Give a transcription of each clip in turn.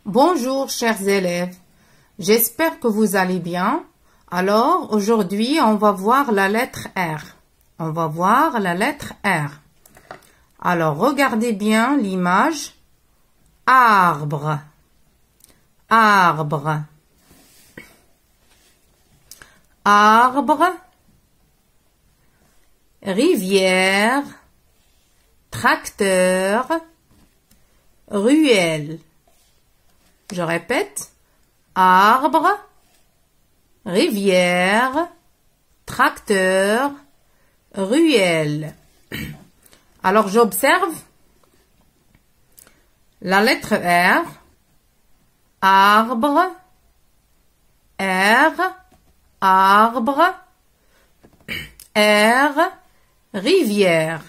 Bonjour chers élèves, j'espère que vous allez bien. Alors aujourd'hui on va voir la lettre R. On va voir la lettre R. Alors regardez bien l'image. Arbre, arbre, arbre, rivière, tracteur, ruelle. Je répète, arbre, rivière, tracteur, ruelle. Alors j'observe la lettre R, arbre, R, arbre, R, rivière,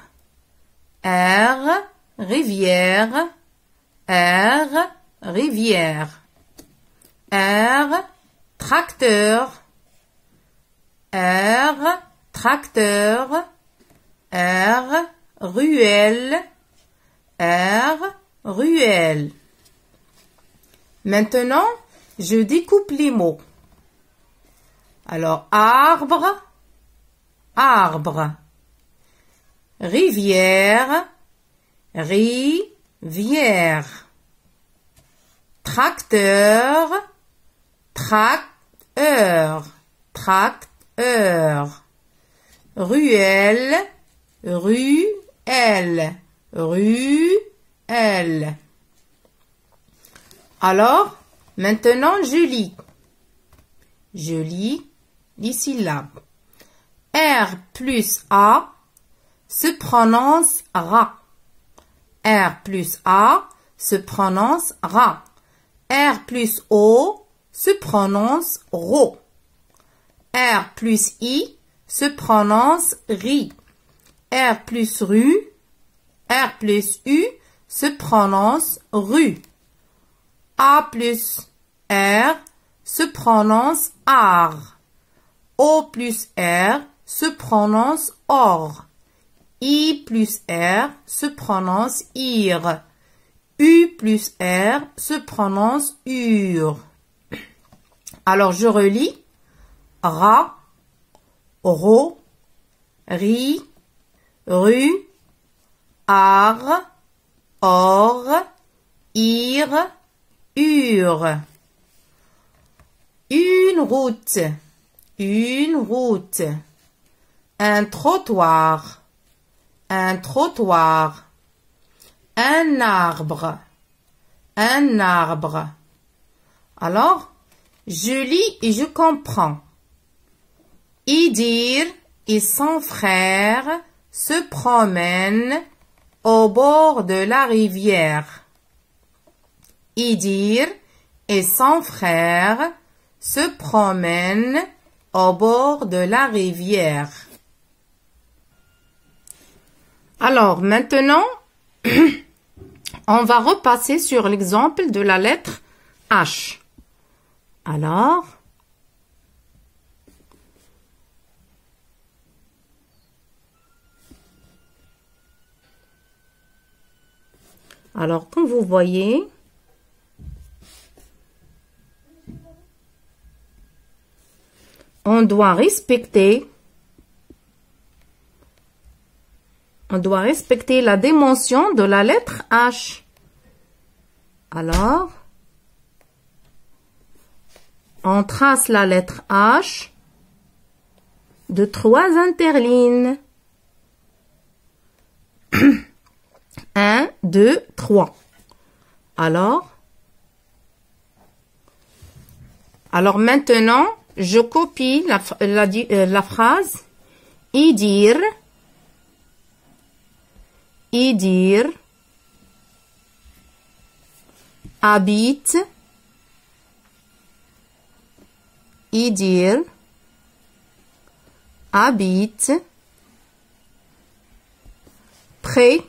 R, rivière, R, rivière, R, tracteur, R, tracteur, R, ruelle, R, ruelle. Maintenant, je découpe les mots. Alors, arbre, arbre, rivière, rivière, tracteur, tracteur, tracteur, ruelle, ruelle, ruelle. Alors, maintenant, je lis. Je lis les syllabes. R plus A se prononce ra. R plus A se prononce ra. R plus O se prononce ro. R plus I se prononce ri. R plus ru, R plus U se prononce ru. A plus R se prononce ar. O plus R se prononce or. I plus R se prononce ir. U plus R se prononce ur. Alors je relis. Ra, ro, ri, ru, ar, or, ir, ur. Une route, une route. Un trottoir, un trottoir. Un arbre, un arbre. Alors, je lis et je comprends. Idir et son frère se promènent au bord de la rivière. Idir et son frère se promènent au bord de la rivière. Alors maintenant, on va repasser sur l'exemple de la lettre H. Alors, comme vous voyez, on doit respecter la dimension de la lettre H. Alors, on trace la lettre H de 3 interlignes. 1, 2, 3. Alors maintenant, je copie la phrase Idir, Idir habite, Idir habite près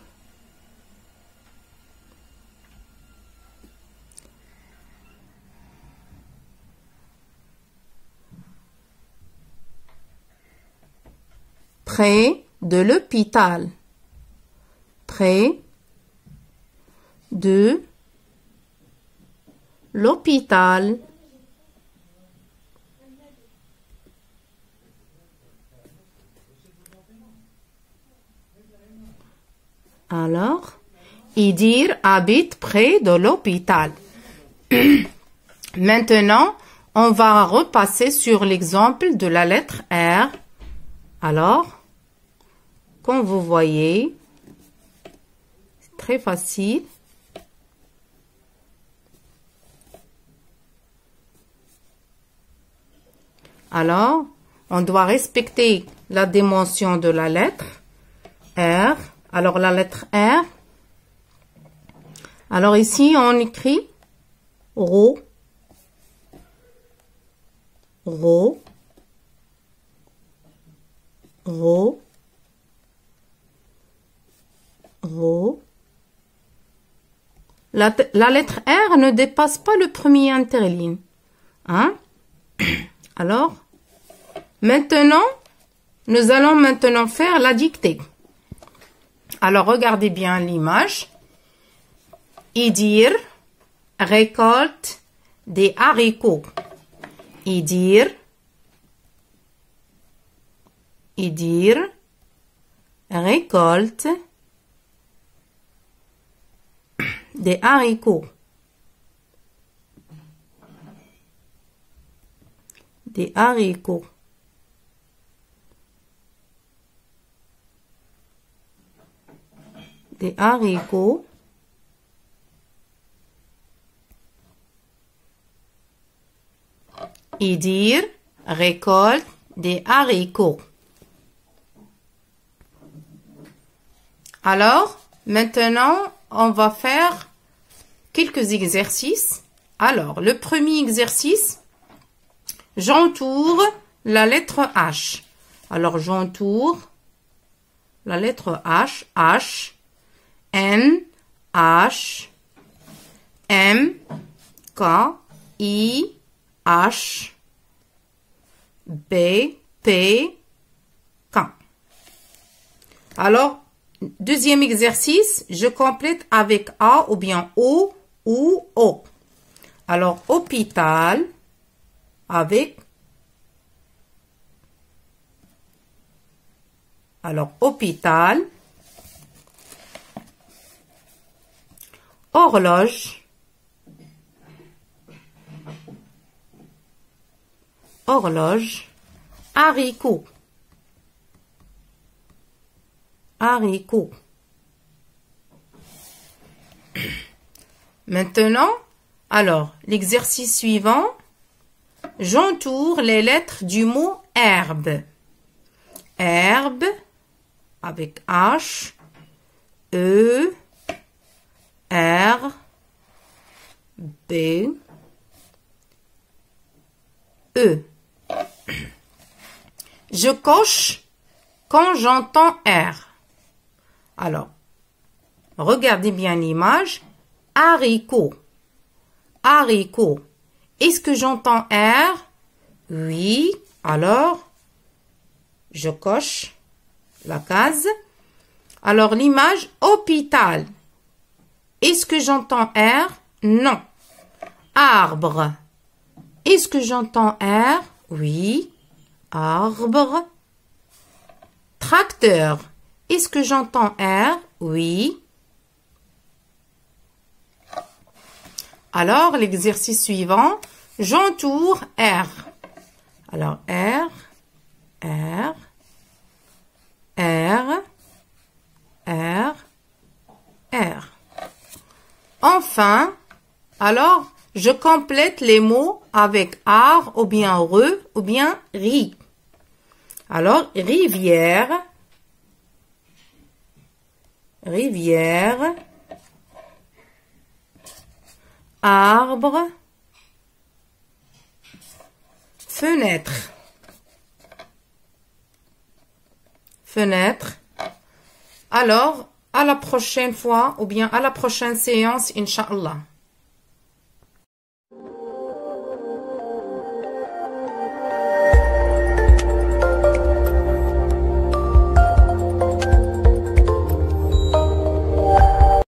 de l'hôpital. Près de l'hôpital. Alors, Idir habite près de l'hôpital. Maintenant, on va repasser sur l'exemple de la lettre R. Alors, comme vous voyez, c'est très facile. Alors, on doit respecter la dimension de la lettre R. Alors, la lettre R. Alors, ici, on écrit Ro. Ro. Ro. Ro. La lettre R ne dépasse pas le premier interligne. Hein? Alors, maintenant, nous allons maintenant faire la dictée. Alors, regardez bien l'image. Idir récolte des haricots. Idir récolte des haricots. Des haricots. Des haricots. Idir récolte des haricots. Alors, maintenant, on va faire quelques exercices. Alors, le premier exercice, j'entoure la lettre H. Alors, j'entoure la lettre H. H, N, H, M, K, I, H, B, P, K. Alors, deuxième exercice, je complète avec A ou bien O ou O. Alors, hôpital avec... Alors, hôpital. Horloge. Horloge. Haricot. Haricot. Maintenant, alors, l'exercice suivant, j'entoure les lettres du mot herbe. Herbe, avec H, E, R, B, E. Je coche quand j'entends R. Alors, regardez bien l'image. Haricot. Haricot. Est-ce que j'entends R? Oui. Alors, je coche la case. Alors, l'image hôpital. Est-ce que j'entends R? Non. Arbre. Est-ce que j'entends R? Oui. Arbre. Tracteur. Est-ce que j'entends R? Oui. Alors, l'exercice suivant, j'entoure R. Alors, R, R, R, R, R. Enfin, alors, je complète les mots avec ar ou bien re ou bien ri. Alors, rivière, rivière, arbre, fenêtre, fenêtre. Alors, à la prochaine fois ou bien à la prochaine séance, Inch'Allah.